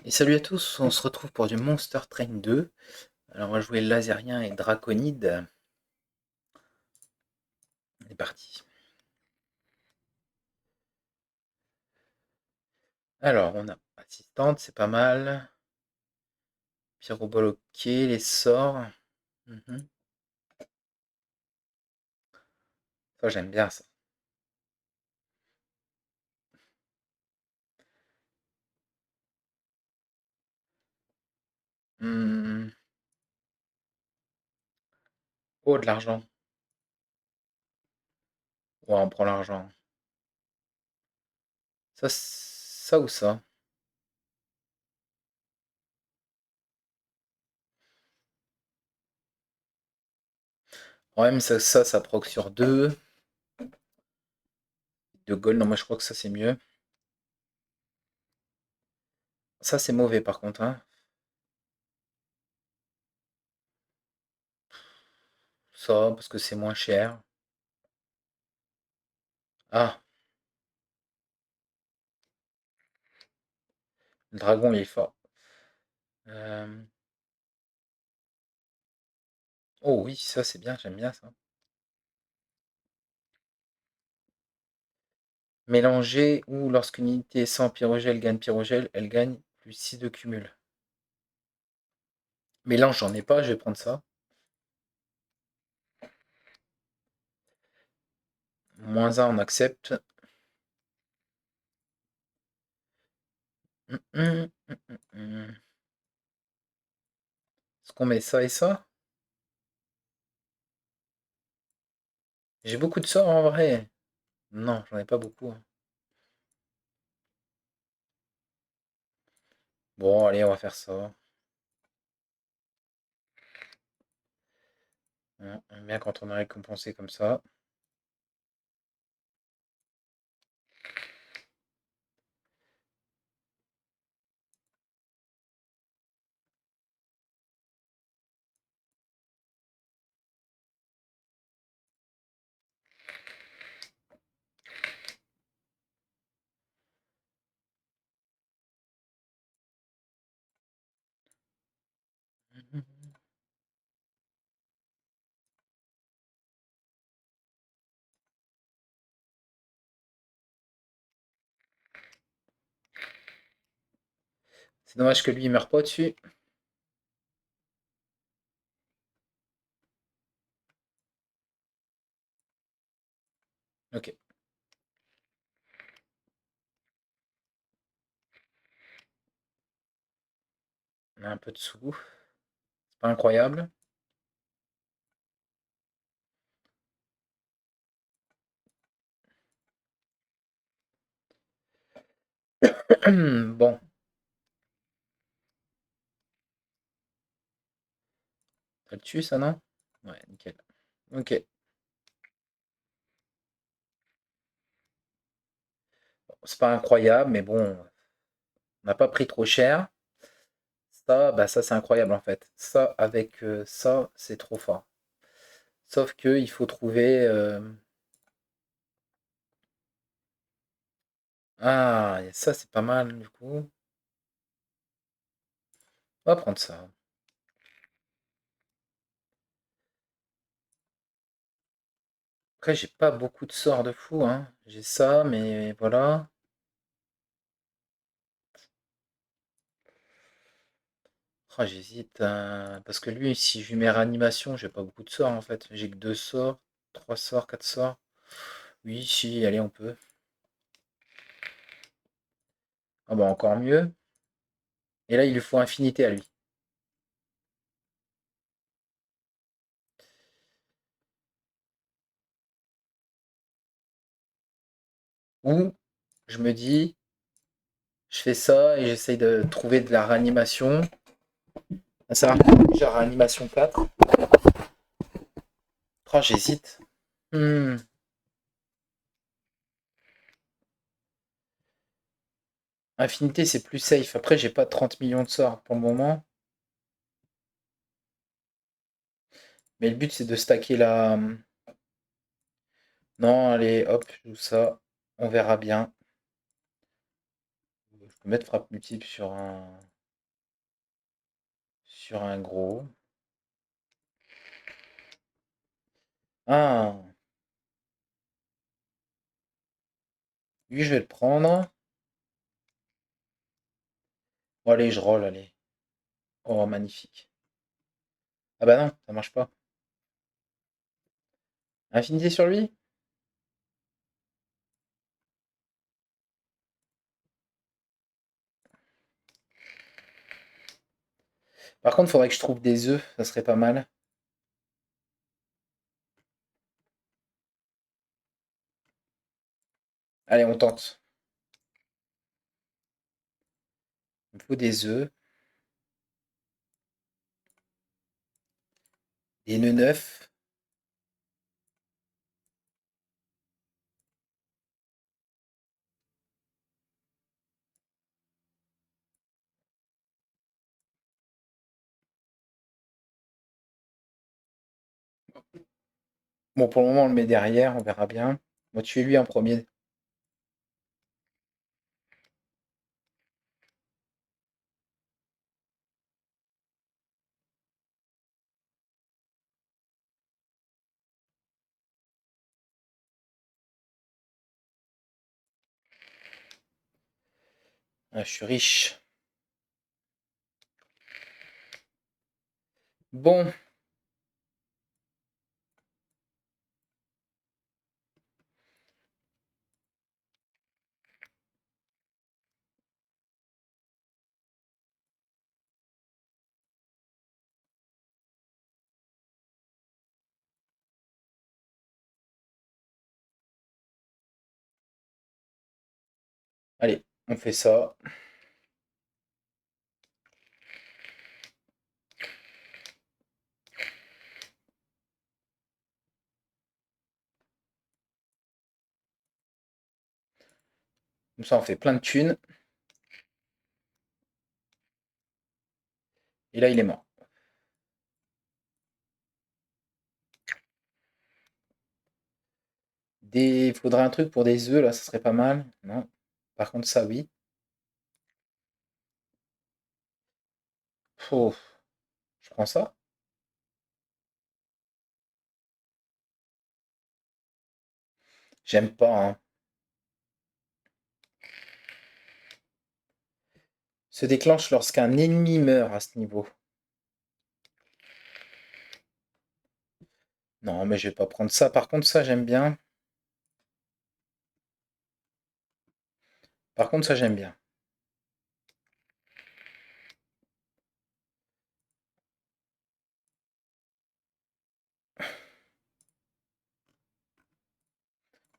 Et salut à tous, on se retrouve pour du Monster Train 2. Alors on va jouer Laserien et Draconide. C'est parti. Alors on a assistante, c'est pas mal. Pyrobol ok, les sorts. Mhm. Ça j'aime bien ça. Hmm. Oh de l'argent. Ouais on prend l'argent. Ça ou ça. Ouais mais ça proc sur 2. De gold, non moi je crois que ça c'est mieux. Ça c'est mauvais par contre, hein. Ça parce que c'est moins cher. Ah, le dragon il est fort. Euh, Oh oui, ça c'est bien, j'aime bien ça. Mélanger ou lorsqu'une unité sans pyrogel gagne pyrogel, elle gagne plus 6 de cumul. Mélange, j'en ai pas, je vais prendre ça. Moins un, on accepte. Est-ce qu'on met ça et ça? J'ai beaucoup de sorts en vrai. Non, j'en ai pas beaucoup, hein. Bon, allez, on va faire ça. On aime bien quand on est récompensé comme ça. C'est dommage que lui il meurt pas dessus. Ok, on a un peu de sous. C'est pas incroyable. Bon, ça le tue ça, non? Ouais, nickel. Ok. C'est pas incroyable, mais bon, on n'a pas pris trop cher. Ça, bah ça c'est incroyable en fait. Ça avec ça, c'est trop fort. Sauf que il faut trouver. Ah, ça c'est pas mal du coup. On va prendre ça. Après, j'ai pas beaucoup de sorts de fou, hein. J'ai ça, mais voilà. Ah, j'hésite, parce que lui, si je lui mets réanimation, j'ai pas beaucoup de sorts en fait. J'ai que deux sorts, trois sorts, quatre sorts. Oui, si, allez, on peut. Ah bah encore mieux. Et là, il lui faut infinité à lui. Ou je me dis, je fais ça et j'essaye de trouver de la réanimation. Ah, ça va déjà réanimation 4. Oh, j'hésite. Hmm. Infinité, c'est plus safe. Après, j'ai pas 30 millions de sorts pour le moment. Mais le but, c'est de stacker la. Non, allez, hop, je joue ça. On verra bien. peux mettre frappe multiple sur un gros. Ah, lui, je vais le prendre. Bon, allez, je roll, allez. Oh, magnifique. Ah bah non, ça marche pas. Infinité sur lui? Par contre, faudrait que je trouve des œufs, ça serait pas mal. Allez, on tente. Il me faut des œufs, des nœuds neufs. Bon, pour le moment, on le met derrière, on verra bien. Moi, tuer lui en premier. Ah, je suis riche. Bon, allez, on fait ça. Comme ça, on fait plein de thunes. Et là, il est mort. Il faudrait un truc pour des œufs, là, ça serait pas mal. Non. Par contre, ça, oui. Oh, je prends ça. J'aime pas, hein. Se déclenche lorsqu'un ennemi meurt à ce niveau. Non, mais je vais pas prendre ça. Par contre, ça, j'aime bien. Par contre, ça, j'aime bien.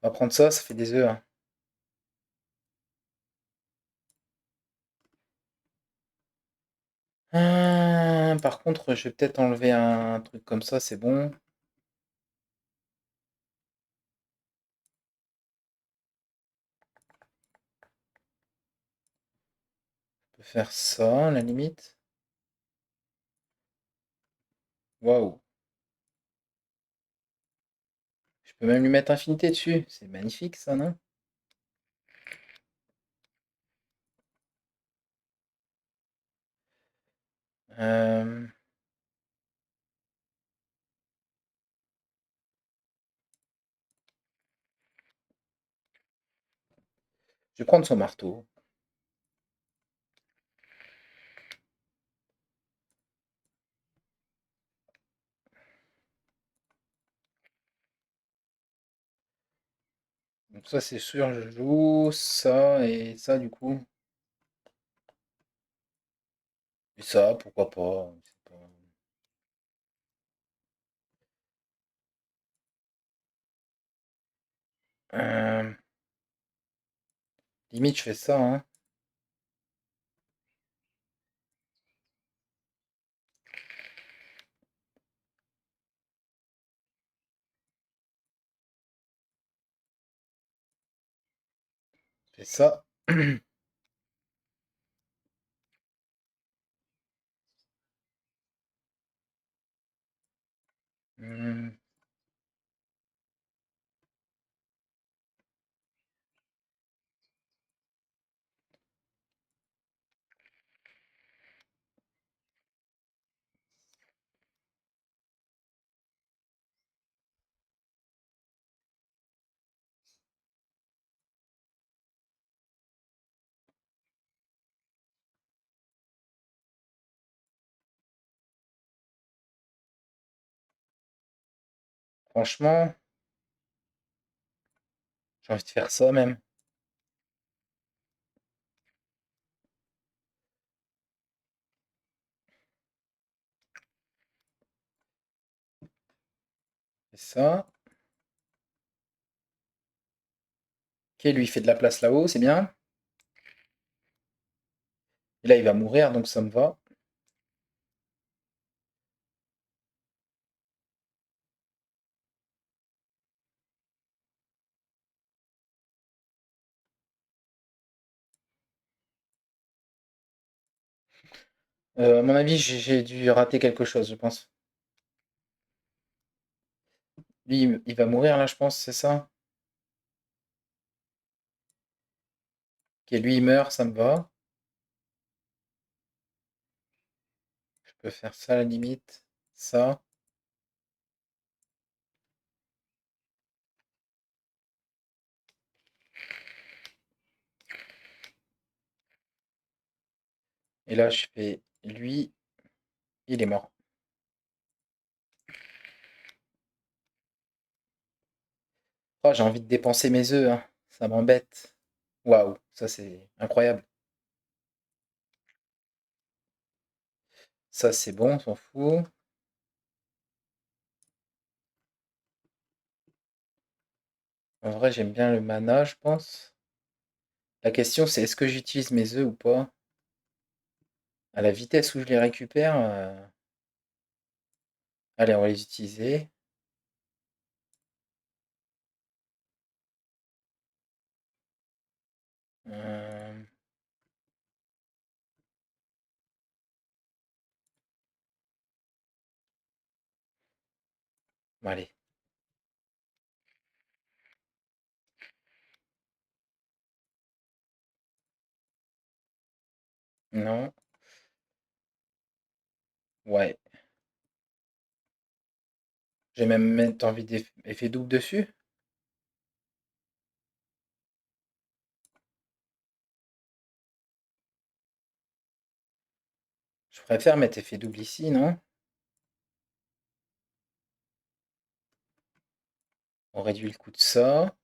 On va prendre ça, ça fait des œufs, hein. Par contre, je vais peut-être enlever un truc comme ça, c'est bon. On peut faire ça, à la limite. Waouh. Je peux même lui mettre infinité dessus. C'est magnifique, ça, non? Euh, je vais prendre son marteau. Donc ça, c'est sûr, je joue ça et ça, du coup. Et ça, pourquoi pas. C'est pas- Euh, limite, je fais ça, hein. Je fais ça. Hmm, Franchement, j'ai envie de faire ça même. C'est ça. Ok, lui, il fait de la place là-haut, c'est bien. Et là, il va mourir, donc ça me va. À mon avis, j'ai dû rater quelque chose, je pense. Lui, il va mourir là, je pense, c'est ça? Ok, lui, il meurt, ça me va. Je peux faire ça à la limite. Ça. Et là, je fais lui, il est mort. Oh, j'ai envie de dépenser mes œufs, hein. Ça m'embête. Waouh, ça c'est incroyable. Ça c'est bon, on s'en fout. En vrai, j'aime bien le mana, je pense. La question c'est est-ce que j'utilise mes œufs ou pas? À la vitesse où je les récupère, allez, on va les utiliser. Euh, bon, allez, non, ouais. J'ai même mettre envie d'effet double dessus. Je préfère mettre effet double ici, non? On réduit le coût de ça.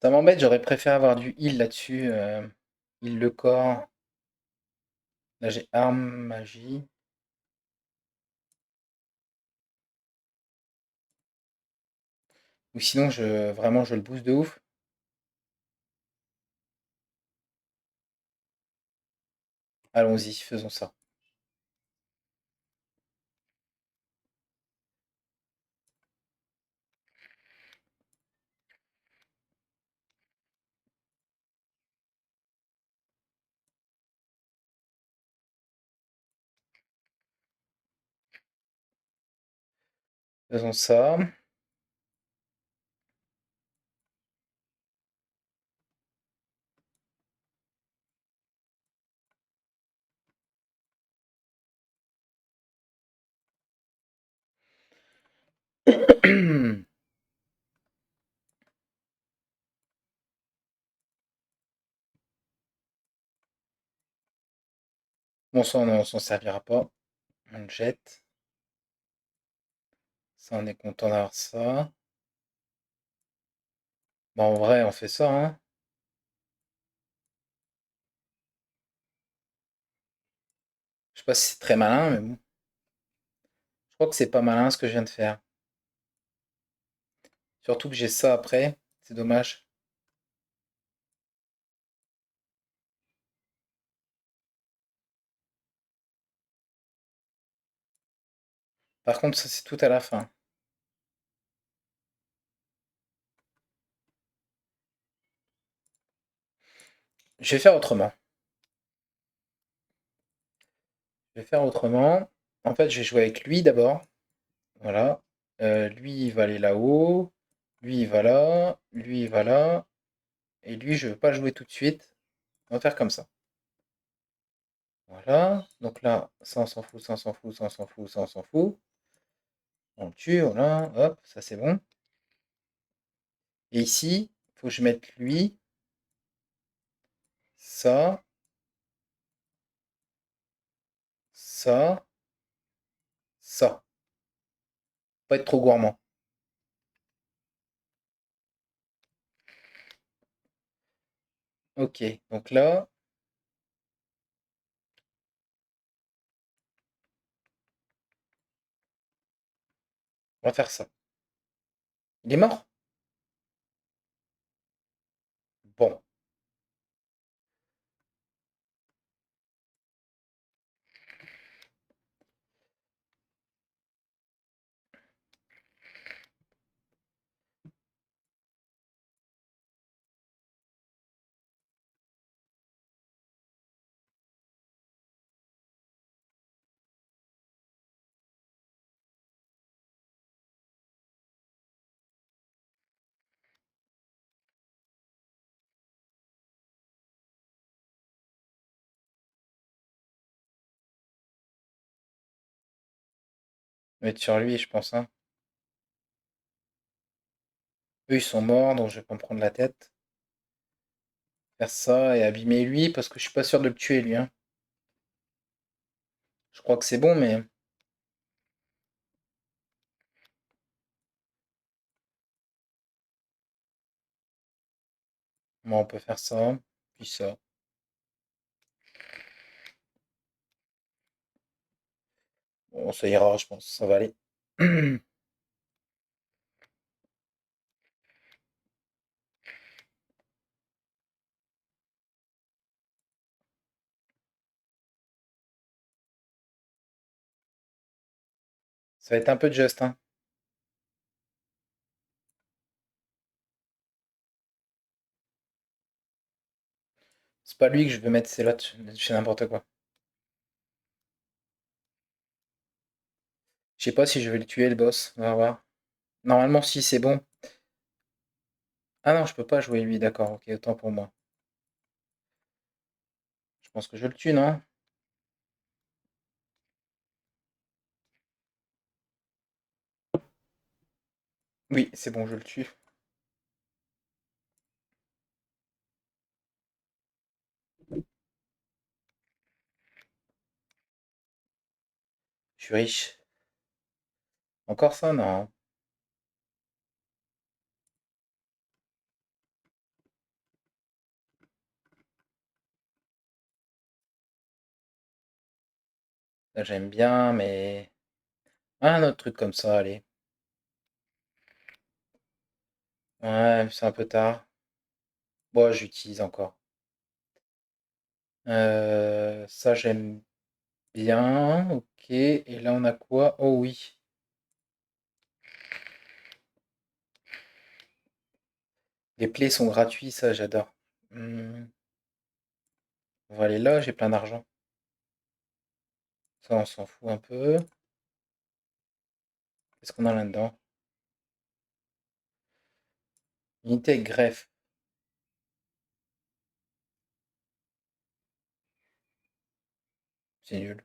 Ça m'embête, j'aurais préféré avoir du heal là-dessus. Heal le corps. Là j'ai arme, magie. Ou sinon, vraiment, je le booste de ouf. Allons-y, faisons ça. Faisons ça. Bon, ça, on s'en servira pas. On le jette. Ça, on est content d'avoir ça. Bon, en vrai, on fait ça, hein. Je sais pas si c'est très malin, mais bon. Je crois que c'est pas malin ce que je viens de faire. Surtout que j'ai ça après. C'est dommage. Par contre, ça c'est tout à la fin. Je vais faire autrement. Je vais faire autrement. En fait, je vais jouer avec lui d'abord. Voilà. Lui, il va aller là-haut. Lui, il va là. Lui, il va là. Et lui, je veux pas jouer tout de suite. On va faire comme ça. Voilà. Donc là, ça on s'en fout, ça on s'en fout, ça on s'en fout, ça on s'en fout. On le tue, voilà. Hop, ça c'est bon. Et ici, il faut que je mette lui, ça, ça, ça. Pas être trop gourmand. Ok. Donc là, on va faire ça. Il est mort? Bon. On va être sur lui, je pense, hein. Eux, ils sont morts, donc je vais pas me prendre la tête. Faire ça et abîmer lui, parce que je suis pas sûr de le tuer, lui, hein. Je crois que c'est bon, mais bon, on peut faire ça, puis ça. Bon, ça ira, je pense, ça va aller. Ça va être un peu juste, hein. C'est pas lui que je veux mettre, c'est l'autre, je fais n'importe quoi. Je sais pas si je vais le tuer, le boss, on va voir. Normalement, si, c'est bon. Ah non, je peux pas jouer lui, d'accord, ok, autant pour moi. Je pense que je le tue, non? Oui, c'est bon, je le tue. Je suis riche. Encore ça, non. Là, j'aime bien, mais... Un autre truc comme ça, allez. Ouais, c'est un peu tard. Bon, j'utilise encore. Ça, j'aime bien. Ok. Et là, on a quoi? Oh oui. Les plays sont gratuits, ça, j'adore. On va aller là, j'ai plein d'argent. Ça, on s'en fout un peu. Qu'est-ce qu'on a là-dedans? Unité avec greffe. C'est nul.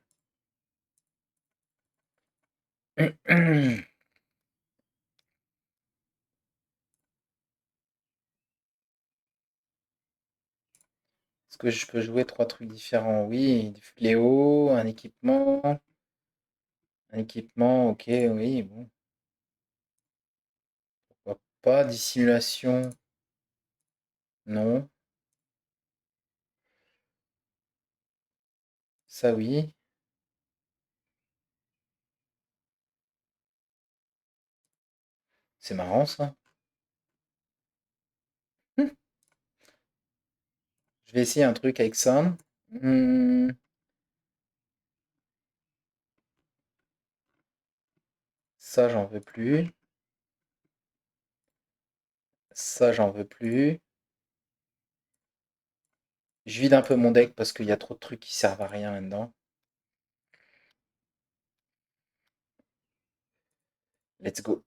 Est-ce que je peux jouer trois trucs différents? Oui, du fléau, un équipement. Un équipement, ok, oui, bon. Pourquoi pas? Dissimulation, non. Ça, oui. C'est marrant, ça. Hmm. Je vais essayer un truc avec ça. Hmm, Ça, j'en veux plus. Ça, j'en veux plus. Je vide un peu mon deck parce qu'il y a trop de trucs qui servent à rien là-dedans. Let's go.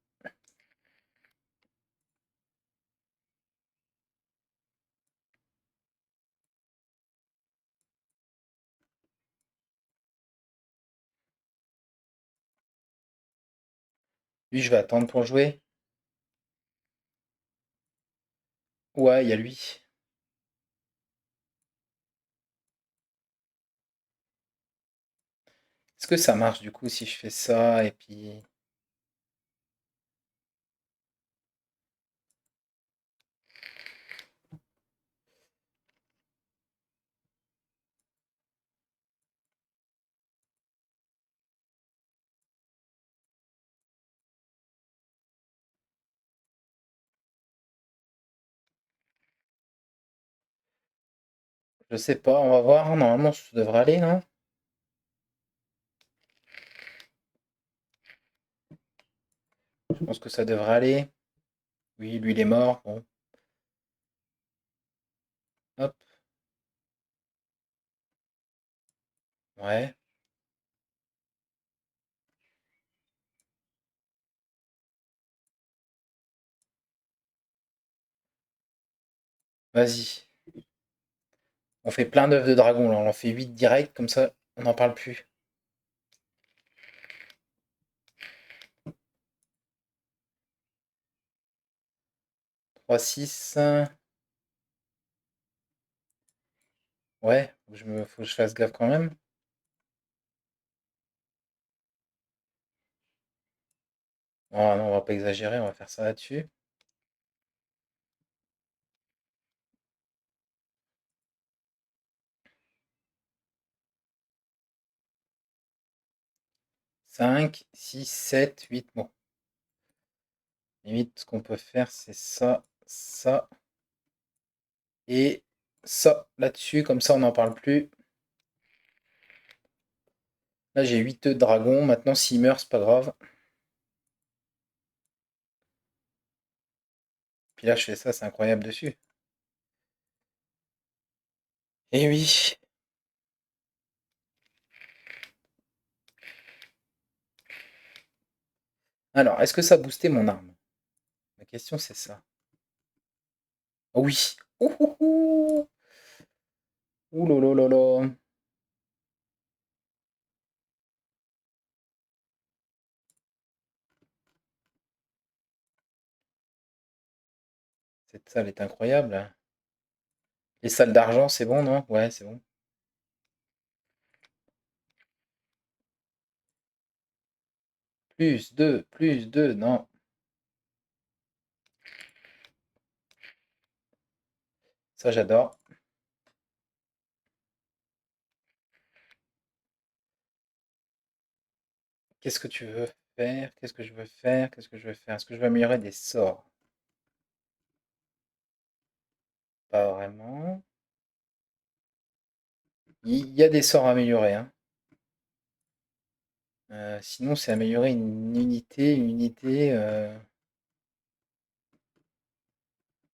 Lui, je vais attendre pour jouer. Ouais, il y a lui. Est-ce que ça marche du coup si je fais ça et puis... Je sais pas, on va voir. Normalement, ça devrait aller, non? Je pense que ça devrait aller. Oui, lui, il est mort. Bon, hop, ouais. Vas-y. On fait plein d'œufs de dragon, là. On en fait 8 direct, comme ça, on n'en parle plus. 3 6. Ouais, faut que je fasse gaffe quand même. Oh non, on va pas exagérer, on va faire ça là-dessus. 5 6 7 8. Bon, limite, ce qu'on peut faire, c'est ça, ça et ça là-dessus. Comme ça, on n'en parle plus. Là, j'ai 8 œufs de dragon. Maintenant, s'il meurt, c'est pas grave. Puis là, je fais ça, c'est incroyable dessus. Et oui. Alors, est-ce que ça boostait mon arme? La question, c'est ça. Oh oui. Ouh, ouh, ouh. Ouh là là là là. Cette salle est incroyable. Les salles d'argent, c'est bon, non? Ouais, c'est bon. Plus 2, non. Ça, j'adore. Qu'est-ce que tu veux faire? Qu'est-ce que je veux faire? Qu'est-ce que je veux faire? Est-ce que je veux améliorer des sorts? Pas vraiment. Il y a des sorts à améliorer, hein. Sinon, c'est améliorer une unité.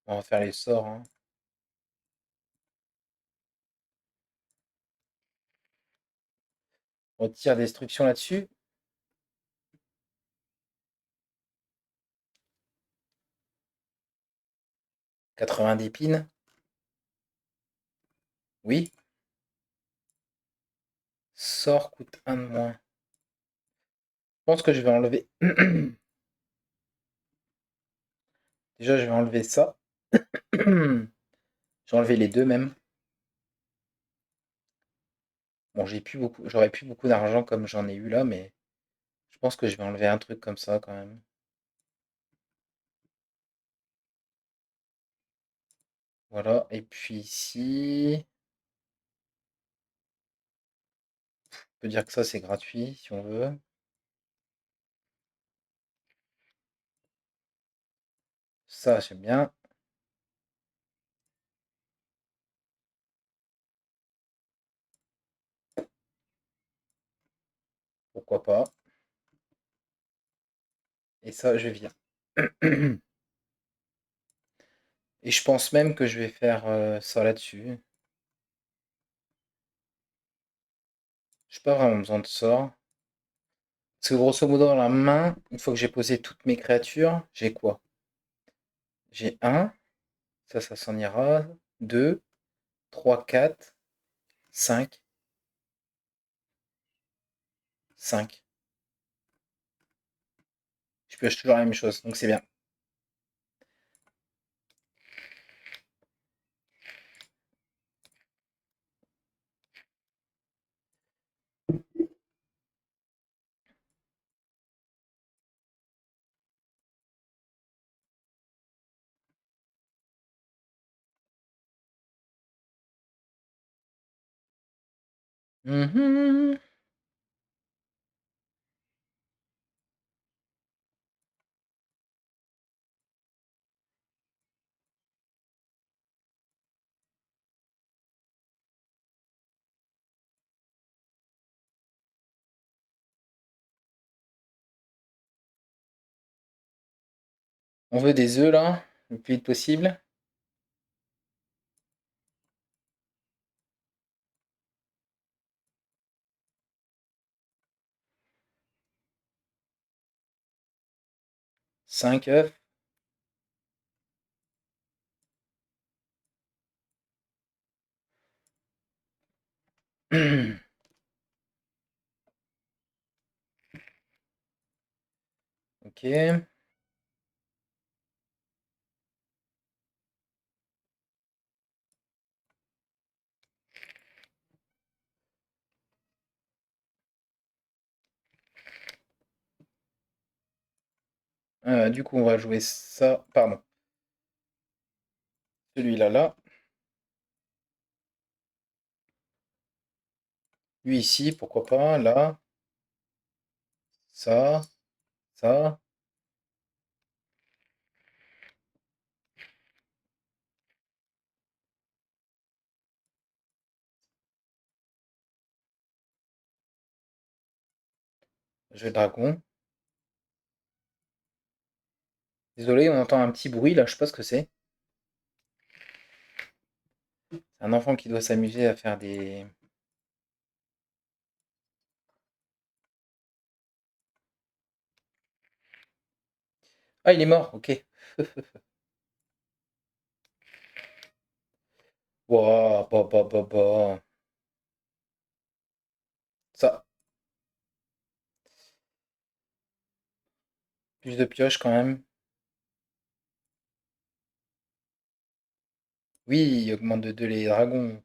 On va faire les sorts, hein. Retire destruction là-dessus. 80 d'épines. Oui. Sort coûte un de moins. Je pense que je vais enlever. Déjà, je vais enlever ça. Je vais enlever les deux même. Bon, j'ai plus beaucoup, j'aurais plus beaucoup d'argent comme j'en ai eu là, mais je pense que je vais enlever un truc comme ça quand même. Voilà. Et puis ici, on peut dire que ça c'est gratuit si on veut. Ça, j'aime bien. Pourquoi pas. Et ça, je vire. Et je pense même que je vais faire ça là-dessus. J'ai pas vraiment besoin de sort. Parce que grosso modo, dans la main, une fois que j'ai posé toutes mes créatures, j'ai quoi? J'ai un, ça s'en ira. 2, 3, 4, 5, 5. Je pioche toujours la même chose, donc c'est bien. Mhm. On veut des œufs là, le plus vite possible. Cinq œufs. Ok. Du coup, on va jouer ça. Pardon. Celui-là, là. Lui ici, pourquoi pas. Là. Ça. Ça. Je vais le dragon. Désolé, on entend un petit bruit là, je sais pas ce que c'est. C'est un enfant qui doit s'amuser à faire des. Ah, il est mort, ok. Ouah, bah, bah, bah, bah. Ça, plus de pioches quand même. Oui, il augmente de 2 les dragons.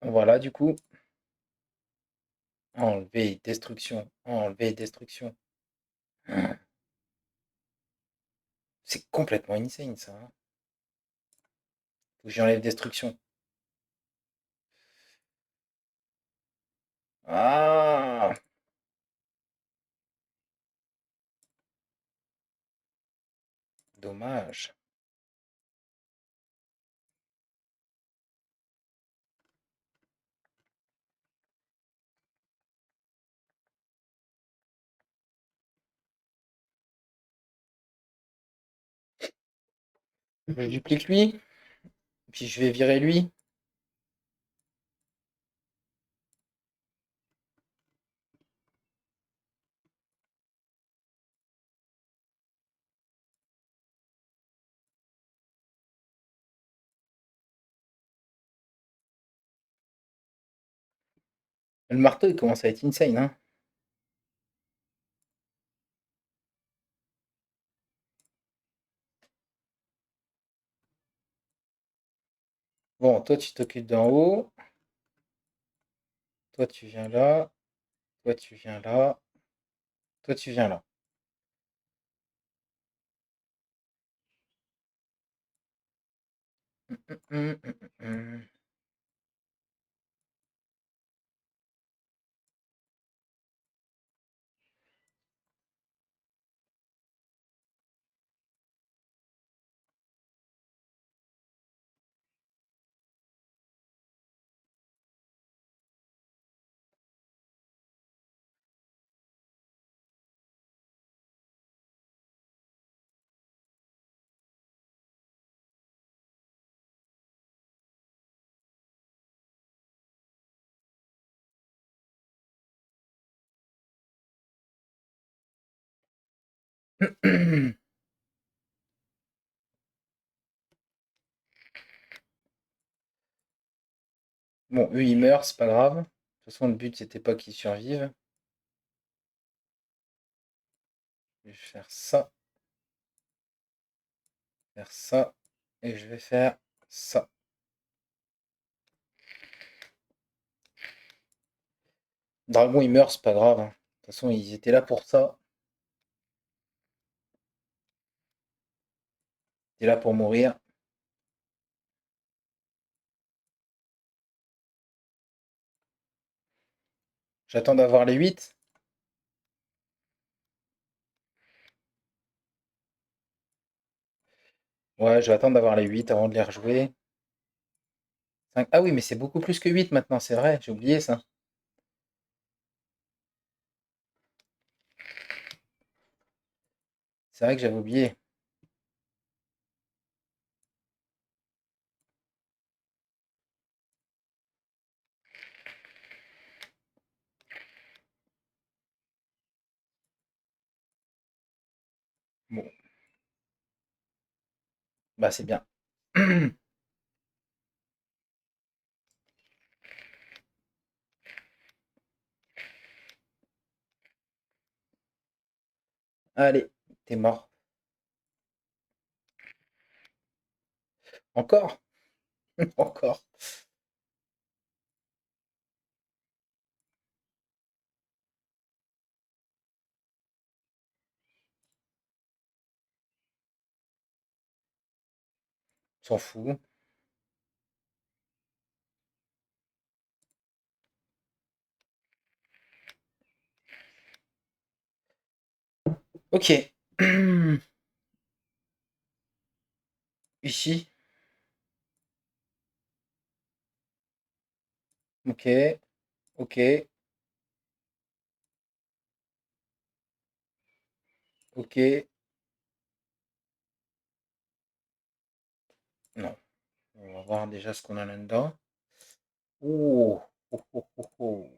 Voilà, du coup. Enlever, destruction. Enlever, destruction. C'est complètement insane ça, hein. Faut que j'enlève destruction. Ah! Dommage. Je duplique lui, puis je vais virer lui. Le marteau, il commence à être insane, hein. Bon, toi, tu t'occupes d'en haut. Toi, tu viens là. Toi, tu viens là. Toi, tu viens là. Hum, hum, hum. Bon, eux, ils meurent, c'est pas grave. De toute façon, le but, c'était pas qu'ils survivent. Je vais faire ça, et je vais faire ça. Dragon, il meurt, c'est pas grave, hein. De toute façon, ils étaient là pour ça. Ils étaient là pour mourir. J'attends d'avoir les 8. Ouais, je vais attendre d'avoir les 8 avant de les rejouer. Ah oui, mais c'est beaucoup plus que 8 maintenant, c'est vrai, j'ai oublié ça. C'est vrai que j'avais oublié. Bon, bah c'est bien. Allez, t'es mort. Encore? Encore. S'en fout. Ok. Ici. Ok. Ok. Ok. Non. On va voir déjà ce qu'on a là-dedans. Oh. Oh, oh, oh, oh.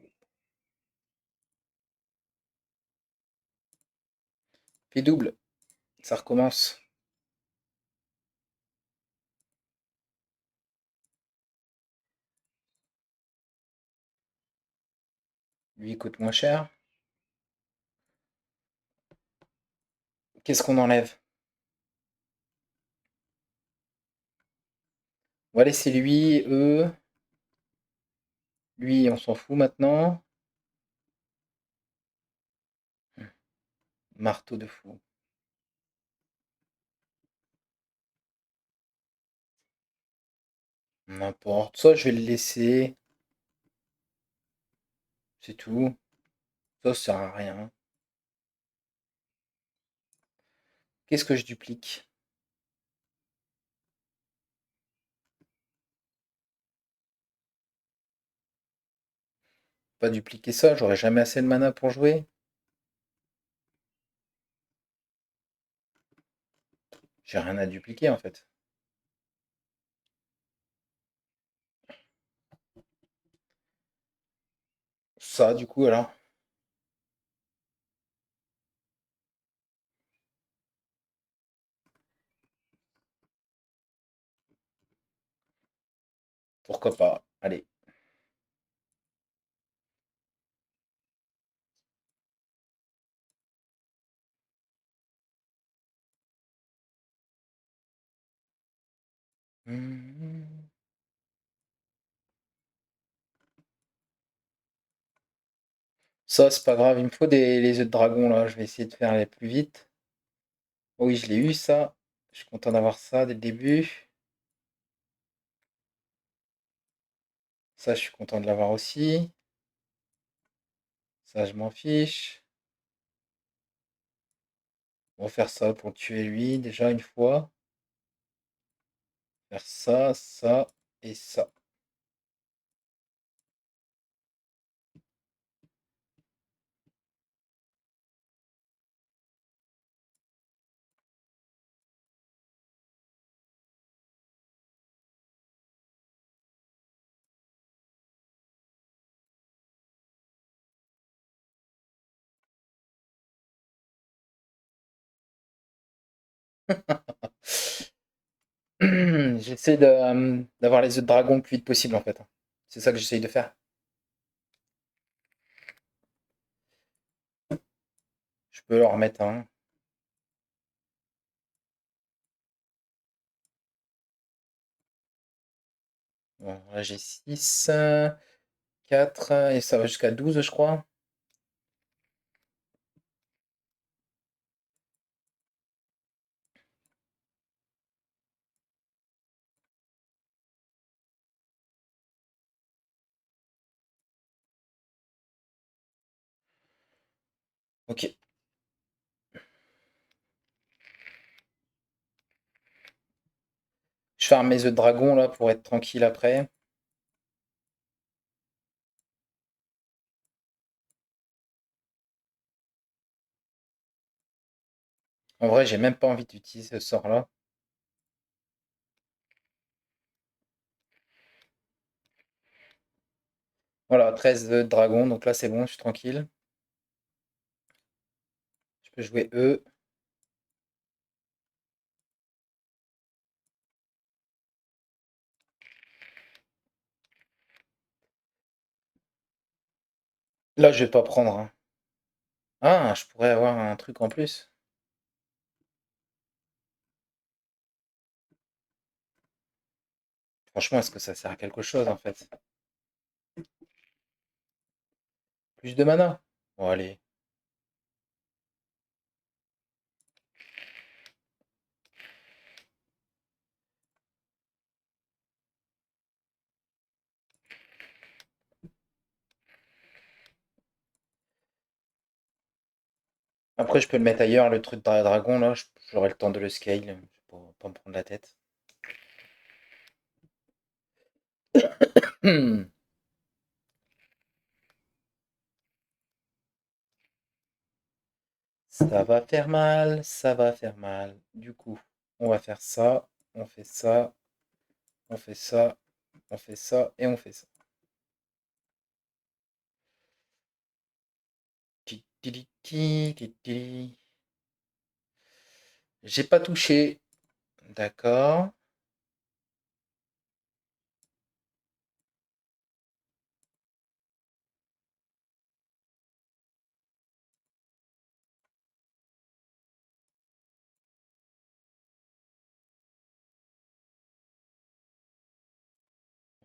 Puis double. Ça recommence. Lui, il coûte moins cher. Qu'est-ce qu'on enlève? On va laisser lui, eux. Lui, on s'en fout maintenant. Marteau de fou. N'importe. Ça, je vais le laisser. C'est tout. Ça sert à rien. Qu'est-ce que je duplique? Pas dupliquer ça, j'aurai jamais assez de mana pour jouer. J'ai rien à dupliquer en fait. Ça, du coup, alors, pourquoi pas? Allez. Hmm. Ça, c'est pas grave. Il me faut les œufs de dragon là. Je vais essayer de faire les plus vite. Oh oui, je l'ai eu ça. Je suis content d'avoir ça dès le début. Ça, je suis content de l'avoir aussi. Ça, je m'en fiche. On va faire ça pour tuer lui déjà une fois. Faire ça, ça et ça. J'essaie d'avoir les œufs de dragon le plus vite possible en fait. C'est ça que j'essaye de faire. Je peux leur mettre un. Bon, là j'ai 6, 4 et ça va jusqu'à 12 je crois. Ok. Je ferme mes œufs de dragon là pour être tranquille après. En vrai, j'ai même pas envie d'utiliser ce sort-là. Voilà, 13 œufs de dragon, donc là c'est bon, je suis tranquille. Je peux jouer eux. Là, je vais pas prendre, hein. Ah, je pourrais avoir un truc en plus. Franchement, est-ce que ça sert à quelque chose en fait? Plus de mana? Bon, allez. Après, je peux le mettre ailleurs, le truc de dragon là. J'aurai le temps de le scale pour pas me prendre la tête. Hmm. Ça va faire mal, ça va faire mal. Du coup, on va faire ça, on fait ça, on fait ça, on fait ça et on fait ça. Ti, ti, ti, ti, ti, ti. J'ai pas touché. D'accord.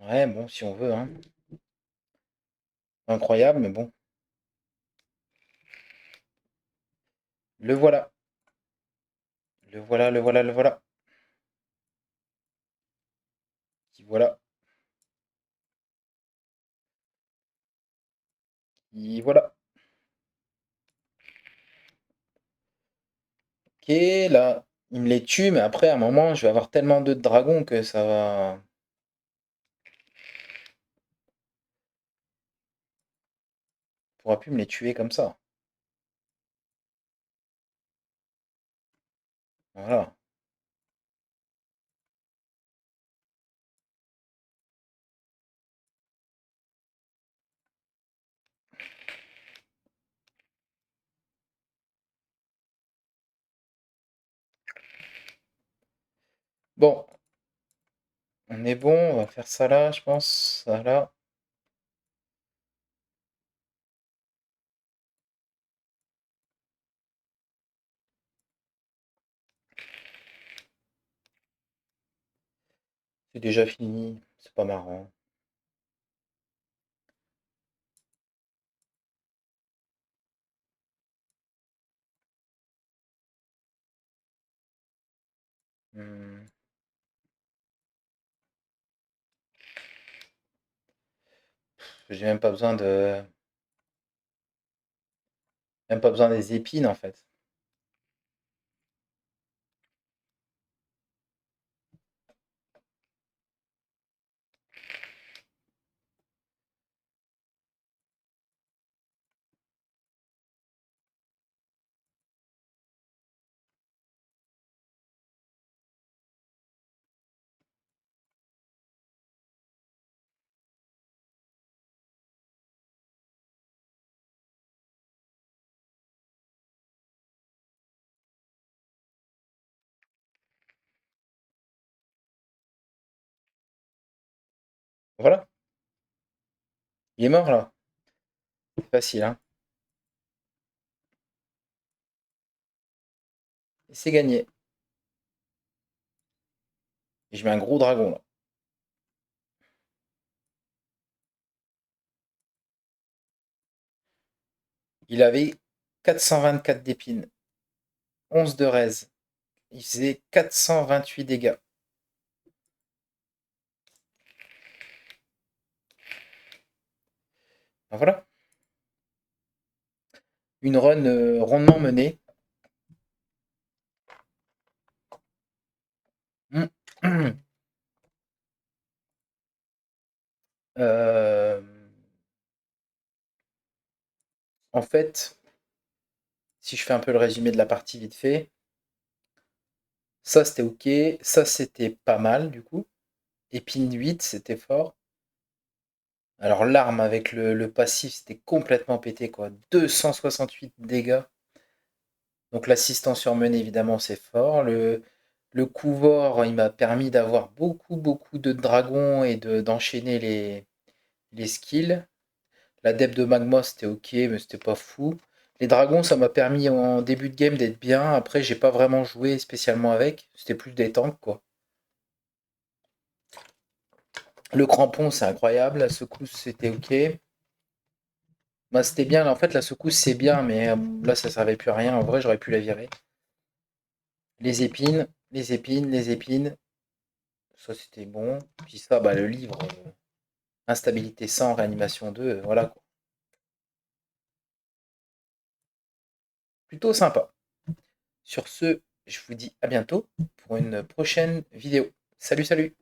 Ouais, bon, si on veut, hein. Incroyable, mais bon. Le voilà. Le voilà, le voilà, le voilà. Qui voilà. Qui voilà. Ok, là, il me les tue, mais après, à un moment, je vais avoir tellement de dragons que ça va. Il pourra plus me les tuer comme ça. Voilà. Bon, on est bon, on va faire ça là, je pense. Ça là. C'est déjà fini. C'est pas marrant. Hmm. J'ai même pas besoin de. Même pas besoin des épines en fait. Voilà, il est mort là. C'est facile, hein. Et c'est gagné. Et je mets un gros dragon là. Il avait 424 d'épines, 11 de raise. Il faisait 428 dégâts. Ben voilà. Une run rondement menée. Euh, en fait, si je fais un peu le résumé de la partie vite fait, ça c'était ok, ça c'était pas mal du coup. Épine 8, c'était fort. Alors l'arme avec le passif, c'était complètement pété quoi. 268 dégâts. Donc l'assistant surmené, évidemment, c'est fort. Le couvert, il m'a permis d'avoir beaucoup de dragons et d'enchaîner les skills. L'adepte de Magma, c'était ok, mais c'était pas fou. Les dragons, ça m'a permis en début de game d'être bien. Après, j'ai pas vraiment joué spécialement avec. C'était plus des tanks, quoi. Le crampon, c'est incroyable. La secousse, c'était ok. Bah, c'était bien. En fait, la secousse, c'est bien, mais là, ça servait plus à rien. En vrai, j'aurais pu la virer. Les épines, les épines, les épines. Ça, c'était bon. Puis ça, bah, le livre, Instabilité 100, réanimation 2, voilà quoi. Plutôt sympa. Sur ce, je vous dis à bientôt pour une prochaine vidéo. Salut, salut!